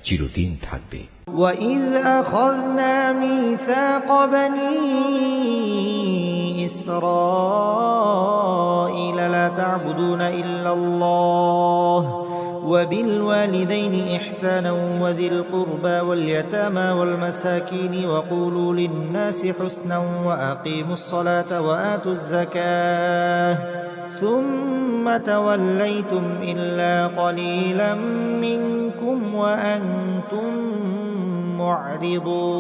চিরদিন থাকবে। وَإِذْ أَخَذْنَا مِيثَاقَ بَنِي إِسْرَائِيلَ لَا تَعْبُدُونَ إِلَّا اللَّهَ وَبِالْوَالِدَيْنِ إِحْسَانًا وَذِي الْقُرْبَى وَالْيَتَامَى وَالْمَسَاكِينِ وَقُولُوا لِلنَّاسِ حُسْنًا وَأَقِيمُوا الصَّلَاةَ وَآتُوا الزَّكَاةَ ثُمَّ تَوَلَّيْتُمْ إِلَّا قَلِيلًا مِّنكُمْ وَأَنتُم মু'রিদুন।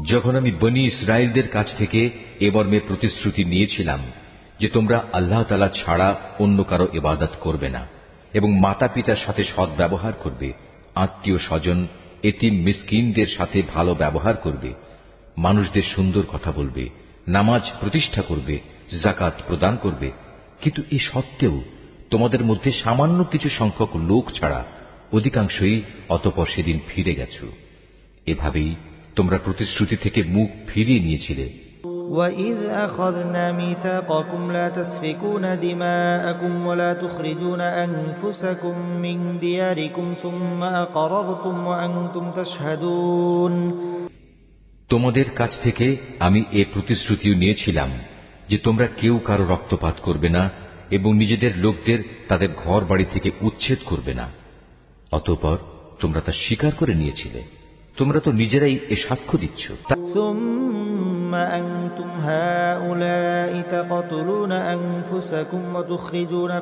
যখন আমি বনী ইসরায়েলদের কাছ থেকে এ মর্মে প্রতিশ্রুতি নিয়েছিলাম যে তোমরা আল্লাহ তাআলা ছাড়া অন্য কারো ইবাদত করবে না এবং মাতা পিতার সাথে সৎ ব্যবহার করবে, আত্মীয় স্বজন এতিম মিসকিনদের সাথে ভালো ব্যবহার করবে, মানুষদের সুন্দর কথা বলবে, নামাজ প্রতিষ্ঠা করবে, যাকাত প্রদান করবে, কিন্তু এ সত্ত্বেও তোমাদের মধ্যে সামান্য কিছু সংখ্যক লোক ছাড়া অধিকাংশই অতঃপর সেদিন ফিরে গেছ। এভাবেই তোমরা প্রতিশ্রুতি থেকে মুখ ফিরিয়ে নিয়েছিলে। وَإِذْ أَخَذْنَا مِيثَاقَكُمْ لَا تَسْفِكُونَ دِمَاءَكُمْ وَلَا تُخْرِجُونَ أَنفُسَكُمْ مِنْ دِيَارِكُمْ ثُمَّ أَقْرَرْتُمْ وَأَنْتُمْ تَشْهَدُونَ। তোমাদের কাছ থেকে আমি এ প্রতিশ্রুতিও নিয়েছিলাম যে তোমরা কেউ কারো রক্তপাত করবে না এবং নিজেদের লোকদের তাদের ঘর বাড়ি থেকে উচ্ছেদ করবে না। অতঃপর তোমরা তা স্বীকার করে নিয়েছিলে। তোমরা তো নিজেরাই এ সাক্ষ্য দিচ্ছ। ثُمَّ أَنْتُمْ هَؤُلَاءِ تَقْتُلُونَ أَنفُسَكُمْ وَتُخْرِجُونَ